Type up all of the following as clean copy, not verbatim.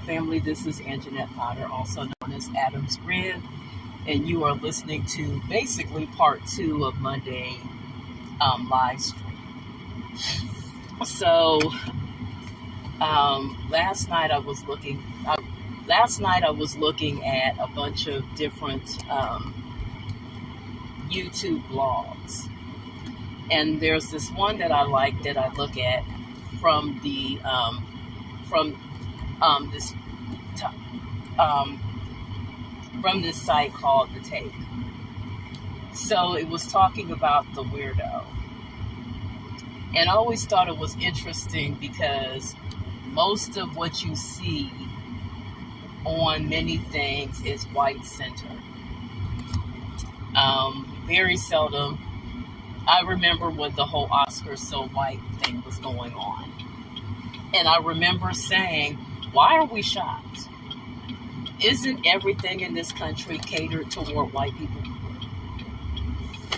family. This is Anjanette Potter, also known as LIVESTREAM, and you are listening to basically part 2 of Monday live stream. So last night I was looking at a bunch of different YouTube blogs, and there's this one that I like that I look at from the from this site called The Take. So it was talking about the weirdo, and I always thought it was interesting because most of what you see on many things is white centered. Very seldom. I remember when the whole Oscar so white thing was going on, and I remember saying, why are we shocked? Isn't everything in this country catered toward white people?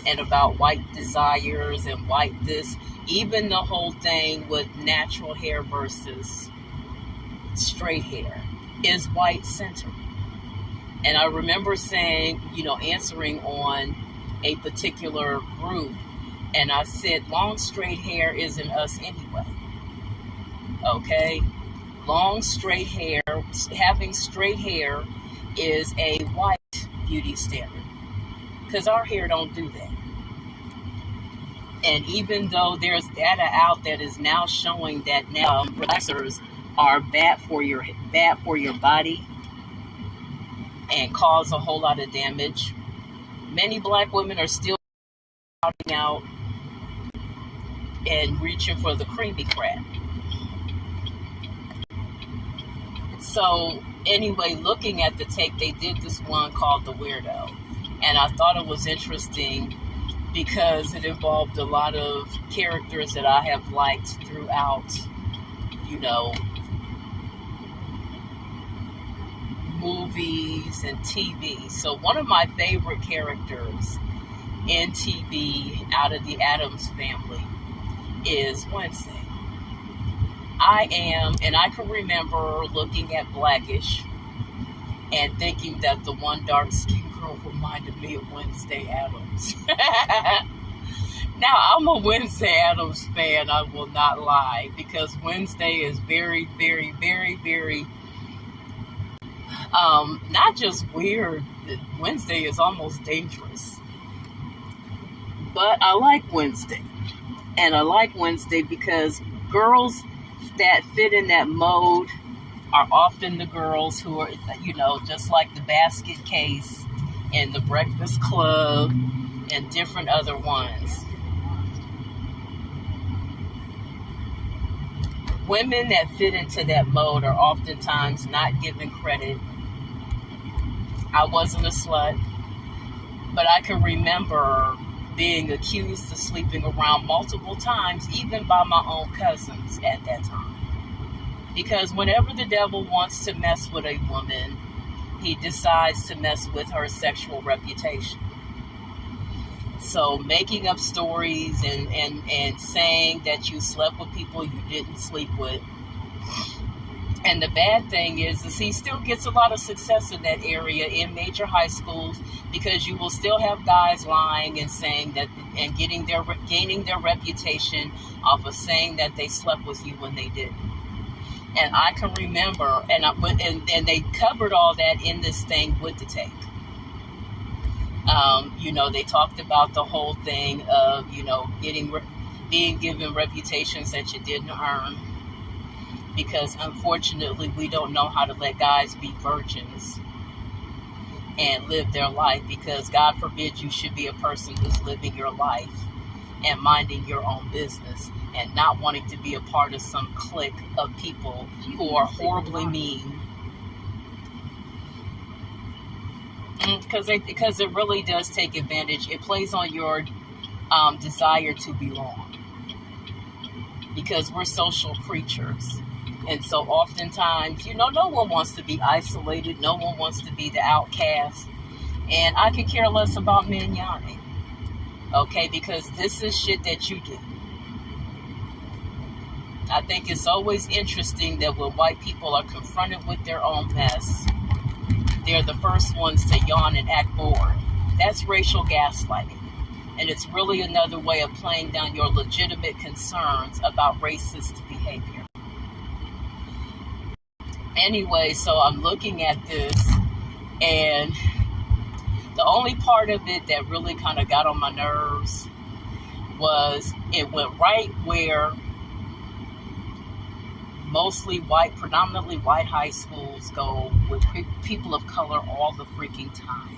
And about white desires and white this, even the whole thing with natural hair versus straight hair is white centered. And I remember saying, answering on a particular group, and I said, long straight hair isn't us anyway. Okay? Long straight hair, having straight hair is a white beauty standard, because our hair don't do that. And even though there's data out that is now showing that now relaxers are bad for your body and cause a whole lot of damage, many black women are still out and reaching for the creamy crap. So anyway, looking at The Take, they did this one called The Weirdo. And I thought it was interesting because it involved a lot of characters that I have liked throughout, movies and TV. So one of my favorite characters in TV out of the Addams Family is Wednesday. I can remember looking at Blackish and thinking that the one dark-skinned girl reminded me of Wednesday Addams. Now, I'm a Wednesday Addams fan, I will not lie, because Wednesday is very, very, very, very, not just weird, Wednesday is almost dangerous. But I like Wednesday. And I like Wednesday because girls that fit in that mode are often the girls who are, just like the Basket Case and the Breakfast Club and different other ones. Women that fit into that mode are oftentimes not given credit. I wasn't a slut, but I can remember being accused of sleeping around multiple times, even by my own cousins at that time. Because whenever the devil wants to mess with a woman, he decides to mess with her sexual reputation. So making up stories and saying that you slept with people you didn't sleep with. And the bad thing is he still gets a lot of success in that area in major high schools, because you will still have guys lying and saying that and gaining their reputation off of saying that they slept with you when they didn't. And I can remember, and they covered all that in this thing with The Take. They talked about the whole thing of being given reputations that you didn't earn. Because unfortunately, we don't know how to let guys be virgins and live their life, because God forbid you should be a person who's living your life and minding your own business and not wanting to be a part of some clique of people who are horribly mean. Because it really does take advantage. It plays on your desire to belong, because we're social creatures. And so oftentimes, no one wants to be isolated. No one wants to be the outcast. And I could care less about manana. Okay, because this is shit that you do. I think it's always interesting that when white people are confronted with their own mess, they're the first ones to yawn and act bored. That's racial gaslighting. And it's really another way of playing down your legitimate concerns about racist behavior. Anyway, so I'm looking at this, and the only part of it that really kind of got on my nerves was it went right where mostly white, predominantly white high schools go with people of color all the freaking time.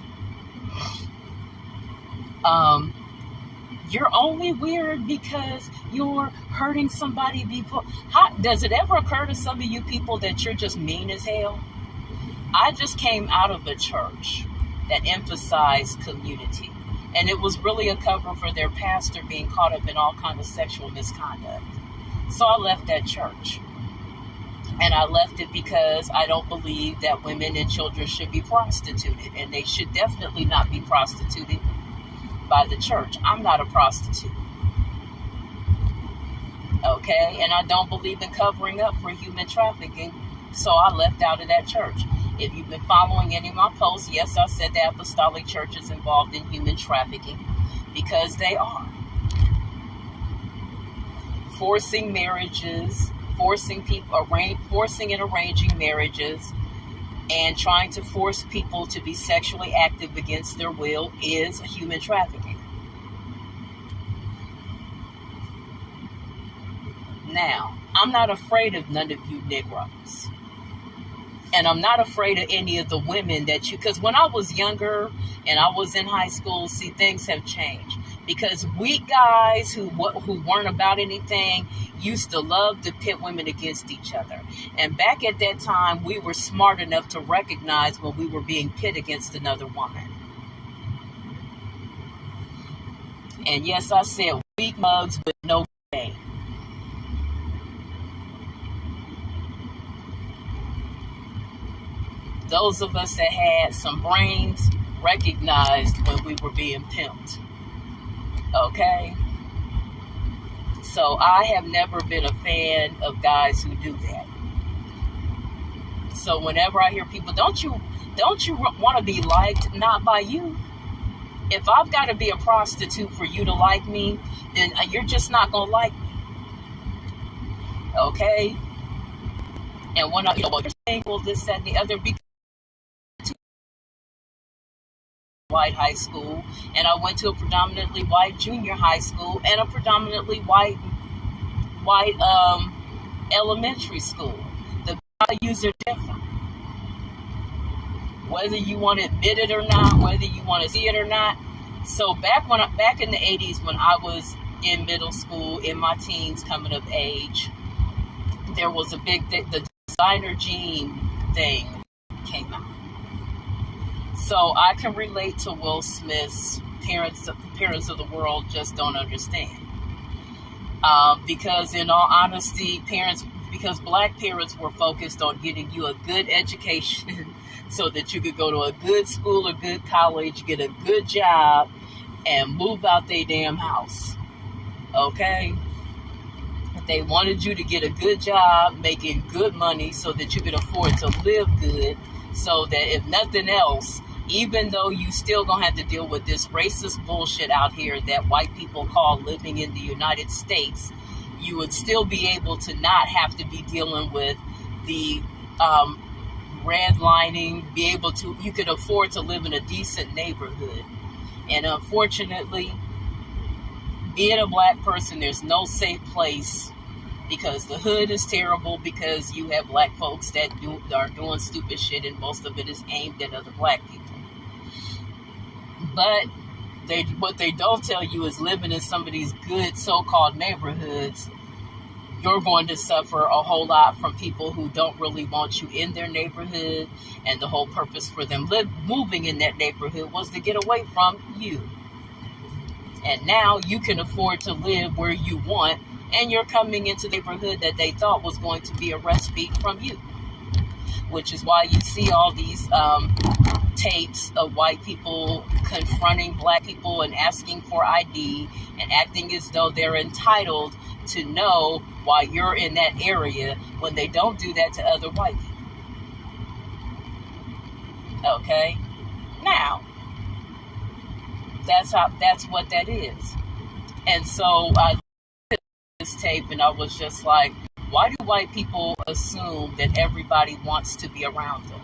You're only weird because you're hurting somebody before. Does it ever occur to some of you people that you're just mean as hell? I just came out of a church that emphasized community, and it was really a cover for their pastor being caught up in all kinds of sexual misconduct. So I left that church. And I left it because I don't believe that women and children should be prostituted, and they should definitely not be prostituted by the church. I'm not a prostitute. Okay? And I don't believe in covering up for human trafficking, so I left out of that church. If you've been following any of my posts, yes, I said the apostolic church is involved in human trafficking, because they are. Forcing marriages, forcing and arranging marriages, and trying to force people to be sexually active against their will is human trafficking. Now, I'm not afraid of none of you Negroes. And I'm not afraid of any of the women because when I was younger and I was in high school, see, things have changed. Because we guys who weren't about anything used to love to pit women against each other. And back at that time, we were smart enough to recognize when we were being pit against another woman. And yes, I said weak mugs with no game. Those of us that had some brains recognized when we were being pimped. Okay? So I have never been a fan of guys who do that. So whenever I hear people, don't you want to be liked? Not by you. If I've got to be a prostitute for you to like me, then you're just not going to like me. Okay? And when you're saying, well, this, that, and the other, because white high school, and I went to a predominantly white junior high school and a predominantly white elementary school. The values are different. Whether you want to admit it or not, whether you want to see it or not. So back in the 80s, when I was in middle school, in my teens, coming of age, there was a big the designer jean thing came out. So I can relate to Will Smith's parents of the world just don't understand. Because in all honesty, because black parents were focused on getting you a good education so that you could go to a good school or good college, get a good job, and move out their damn house. Okay? They wanted you to get a good job, making good money so that you could afford to live good, so that if nothing else, even though you still gonna have to deal with this racist bullshit out here that white people call living in the United States, you would still be able to not have to be dealing with the redlining, you could afford to live in a decent neighborhood. And unfortunately, being a black person, there's no safe place, because the hood is terrible, because you have black folks that are doing stupid shit, and most of it is aimed at other black people. But what they don't tell you is living in some of these good so-called neighborhoods, you're going to suffer a whole lot from people who don't really want you in their neighborhood, and the whole purpose for them moving in that neighborhood was to get away from you. And now you can afford to live where you want, and you're coming into the neighborhood that they thought was going to be a respite from you. Which is why you see all these tapes of white people confronting black people and asking for ID and acting as though they're entitled to know why you're in that area when they don't do that to other white people. Okay? Now, that's what that is. And so I looked at this tape and I was just like, why do white people assume that everybody wants to be around them?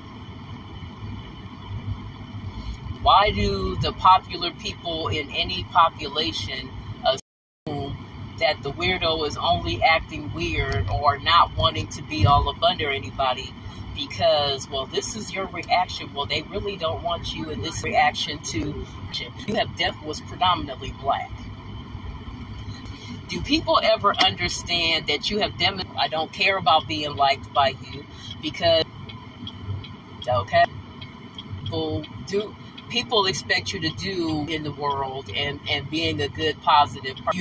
Why do the popular people in any population assume that the weirdo is only acting weird or not wanting to be all up under anybody because, well, this is your reaction. Well, they really don't want you in this reaction to you have death was predominantly black. Do people ever understand that you have demonstrated, I don't care about being liked by you because, okay, people expect you to do in the world and being a good, positive person.